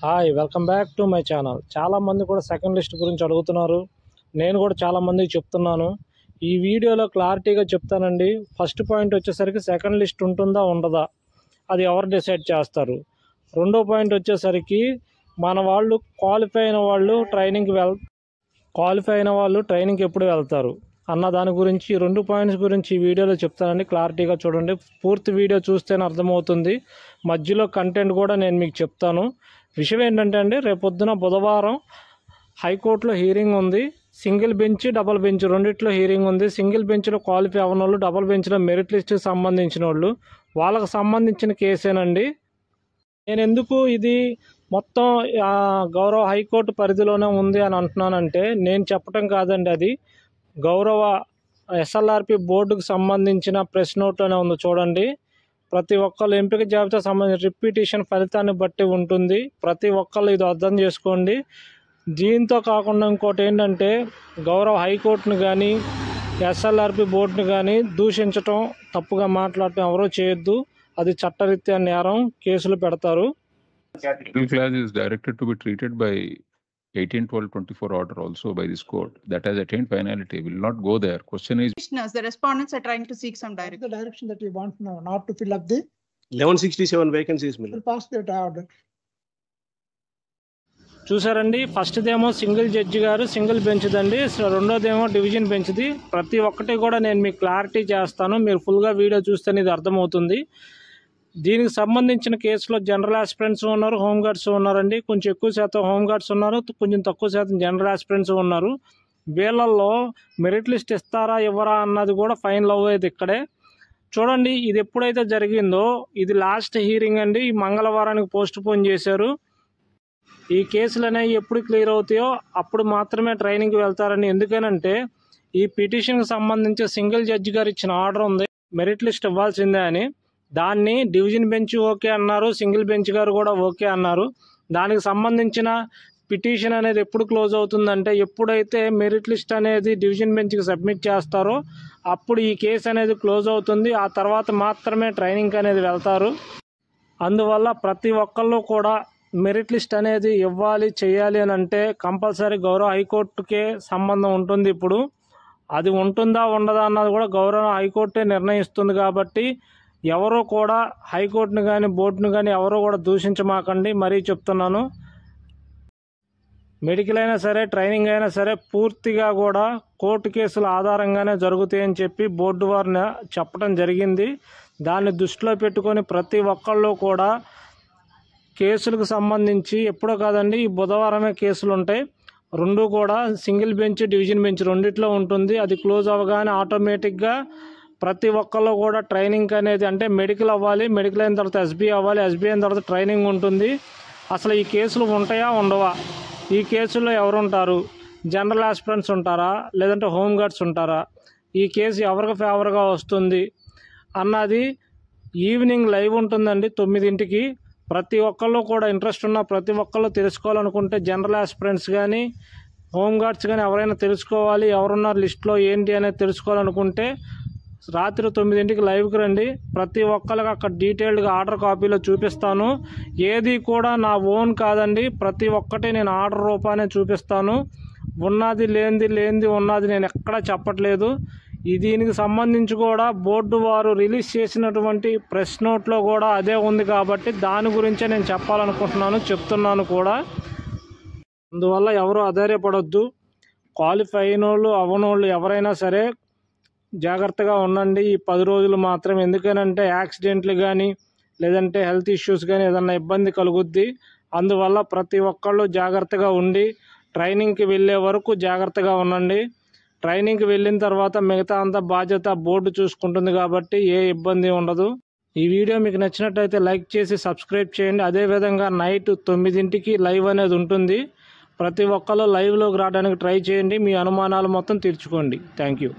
Hi welcome back to my channel. చాలామంది కూడా second list గురించి అడుగుతున్నారు. నేను కూడా చాలామందికి చెప్తున్నాను. ఈ వీడియోలో క్లారిటీగా చెప్తానండి. ఫస్ట్ పాయింట్ వచ్చేసరికి సెకండ్ లిస్ట్ ఉంటుందా ఉండదా అది ఎవరు డిసైడ్ చేస్తారు. రెండో పాయింట్ వచ్చేసరికి మన వాళ్ళు క్వాలిఫై అయిన వాళ్ళు ట్రైనింగ్కి ఎప్పుడు వెళ్తారు అన్న దాని గురించి ఈ 2 పాయింట్స్ గురించి ఈ వీడియోలో చెప్తానండి. క్లారిటీగా చూడండి. పూర్తి వీడియో చూస్తేనే అర్థమవుతుంది. మధ్యలో కంటెంట్ కూడా నేను మీకు చెప్తాను. విషయం ఏంటంటే అండి, రేపొద్దున బుధవారం హైకోర్టులో హీరింగ్ ఉంది. సింగిల్ బెంచ్, డబుల్ బెంచ్ రెండిట్లో హీరింగ్ ఉంది. సింగిల్ బెంచ్లో క్వాలిఫై అవ్వని వాళ్ళు, డబుల్ బెంచ్లో మెరిట్ లిస్ట్కి సంబంధించిన వాళ్ళు, వాళ్ళకు సంబంధించిన కేసేనండి. నేను ఎందుకు ఇది మొత్తం గౌరవ హైకోర్టు పరిధిలోనే ఉంది అని అంటున్నానంటే, నేను చెప్పటం కాదండి, అది గౌరవ ఎస్ఎల్ఆర్పి బోర్డుకు సంబంధించిన ప్రెస్ నోట్లోనే ఉంది. చూడండి, ప్రతి ఒక్కళ్ళు ఎంపిక జాబితా సంబంధించిన రిపిటిషన్ ఫలితాన్ని బట్టి ఉంటుంది. ప్రతి ఒక్కళ్ళు ఇది అర్థం చేసుకోండి. దీంతో కాకుండా ఇంకోటి ఏంటంటే, గౌరవ హైకోర్టును కానీ ఎస్ఎల్ఆర్పి బోర్డును కానీ దూషించటం, తప్పుగా మాట్లాడటం ఎవరూ చేయొద్దు. అది చట్టరీత్యా నేరం, కేసులు పెడతారు. Middle class is directed to be treated by 18/12/24 order also by this court that has attained finality will not go there. Question is, The respondents are trying to seek some direction. The direction that we want now, not to fill up the 1167 vacancies. we'll pass that order. చూసారండి, ఫస్ట్దేమో single judge గారు single బెంచ్దండి, రెండోదేమో division బెంచ్ది. ప్రతి ఒక్కటి కూడా నేను మీకు clarity చేస్తాను. మీరు ఫుల్గా వీడియో చూస్తేనే ఇది అర్థమవుతుంది. దీనికి సంబంధించిన కేసులో జనరల్ ఆస్పిరెంట్స్ ఉన్నారు, హోంగార్డ్స్ ఉన్నారండి. కొంచెం ఎక్కువ శాతం హోంగార్డ్స్ ఉన్నారు, కొంచెం తక్కువ శాతం జనరల్ ఆస్పిరెంట్స్ ఉన్నారు. వీళ్ళల్లో మెరిట్ లిస్ట్ ఇస్తారా ఇవ్వరా అన్నది కూడా ఫైనల్ అవ్వేది ఇక్కడే. చూడండి, ఇది ఎప్పుడైతే జరిగిందో ఇది లాస్ట్ హీరింగ్ అండి. ఈ మంగళవారానికి పోస్ట్ పోన్ చేశారు. ఈ కేసులు అనేవి ఎప్పుడు క్లియర్ అవుతాయో అప్పుడు మాత్రమే ట్రైనింగ్కి వెళ్తారని. ఎందుకనంటే, ఈ పిటిషన్కి సంబంధించి సింగిల్ జడ్జి గారు ఇచ్చిన ఆర్డర్ ఉంది, మెరిట్ లిస్ట్ ఇవ్వాల్సిందే అని. దాన్ని డివిజన్ బెంచ్ ఓకే అన్నారు, సింగిల్ బెంచ్ గారు కూడా ఓకే అన్నారు. దానికి సంబంధించిన పిటిషన్ అనేది ఎప్పుడు క్లోజ్ అవుతుందంటే, ఎప్పుడైతే మెరిట్ లిస్ట్ అనేది డివిజన్ బెంచ్కి సబ్మిట్ చేస్తారో అప్పుడు ఈ కేసు అనేది క్లోజ్ అవుతుంది. ఆ తర్వాత మాత్రమే ట్రైనింగ్ అనేది వెళ్తారు. అందువల్ల ప్రతి ఒక్కళ్ళు కూడా మెరిట్ లిస్ట్ అనేది ఇవ్వాలి, చేయాలి అని అంటే కంపల్సరీ గౌరవ హైకోర్టుకే సంబంధం ఉంటుంది. ఇప్పుడు అది ఉంటుందా ఉండదా అన్నది కూడా గౌరవ హైకోర్టే నిర్ణయిస్తుంది. కాబట్టి ఎవరో కూడా హైకోర్టును కానీ బోర్డును కానీ ఎవరో కూడా దూషించమాకండి, మరీ చెప్తున్నాను. మెడికల్ అయినా సరే, ట్రైనింగ్ అయినా సరే పూర్తిగా కూడా కోర్టు కేసుల ఆధారంగానే జరుగుతాయని చెప్పి బోర్డు వారిని చెప్పడం జరిగింది. దాన్ని దృష్టిలో పెట్టుకొని ప్రతి ఒక్కళ్ళు కూడా కేసులకు సంబంధించి ఎప్పుడో కాదండి, ఈ బుధవారమే కేసులు ఉంటాయి. రెండు కూడా సింగిల్ బెంచ్, డివిజన్ బెంచ్ రెండిట్లో ఉంటుంది. అది క్లోజ్ అవ్వగానే ఆటోమేటిక్గా ప్రతి ఒక్కళ్ళు కూడా ట్రైనింగ్ అనేది, అంటే మెడికల్ అవ్వాలి, మెడికల్ అయిన తర్వాత ఎస్బీ అవ్వాలి, ఎస్బీ అయిన తర్వాత ట్రైనింగ్ ఉంటుంది. అసలు ఈ కేసులు ఉంటాయా ఉండవా, ఈ కేసుల్లో ఎవరు ఉంటారు, జనరల్ ఆస్పిరెంట్స్ ఉంటారా లేదంటే హోంగార్డ్స్ ఉంటారా, ఈ కేసు ఎవరికి ఫేవర్గా వస్తుంది అన్నది ఈవినింగ్ లైవ్ ఉంటుందండి 9ంటికి. ప్రతి ఒక్కళ్ళు కూడా ఇంట్రెస్ట్ ఉన్న ప్రతి ఒక్కళ్ళు తెలుసుకోవాలనుకుంటే జనరల్ ఆస్పిరెంట్స్ కానీ హోంగార్డ్స్ కానీ ఎవరైనా తెలుసుకోవాలి, ఎవరున్నారు లిస్ట్లో ఏంటి అనేది తెలుసుకోవాలనుకుంటే రాత్రి 9ంటికి లైవ్కి రండి. ప్రతి ఒక్కరికి అక్కడ డీటెయిల్డ్గా ఆర్డర్ కాపీలో చూపిస్తాను. ఏది కూడా నా ఓన్ కాదండి, ప్రతి ఒక్కటి నేను ఆర్డర్ రూపానే చూపిస్తాను. ఉన్నది లేనిది ఉన్నది నేను ఎక్కడా చెప్పట్లేదు. దీనికి సంబంధించి కూడా బోర్డు వారు రిలీజ్ చేసినటువంటి ప్రెస్ నోట్లో కూడా అదే ఉంది. కాబట్టి దాని గురించే నేను చెప్పాలనుకుంటున్నాను, చెప్తున్నాను కూడా. అందువల్ల ఎవరు అధైర్యపడొద్దు. క్వాలిఫై అయినోళ్ళు అవ్వనోళ్ళు ఎవరైనా సరే జాగ్రత్తగా ఉండండి ఈ 10 రోజులు మాత్రం. ఎందుకనంటే యాక్సిడెంట్లు కానీ లేదంటే హెల్త్ ఇష్యూస్ కానీ ఏదన్నా ఇబ్బంది కలుగుద్ది. అందువల్ల ప్రతి ఒక్కళ్ళు జాగ్రత్తగా ఉండి ట్రైనింగ్కి వెళ్ళే వరకు జాగ్రత్తగా ఉండండి. ట్రైనింగ్కి వెళ్ళిన తర్వాత మిగతా అంతా బాధ్యత బోర్డు చూసుకుంటుంది కాబట్టి ఏ ఇబ్బంది ఉండదు. ఈ వీడియో మీకు నచ్చినట్టయితే లైక్ చేసి సబ్స్క్రైబ్ చేయండి. అదేవిధంగా నైట్ 9ంటికి లైవ్ అనేది ఉంటుంది. ప్రతి ఒక్కళ్ళు లైవ్లోకి రావడానికి ట్రై చేయండి. మీ అనుమానాలు మొత్తం తీర్చుకోండి. Thank you.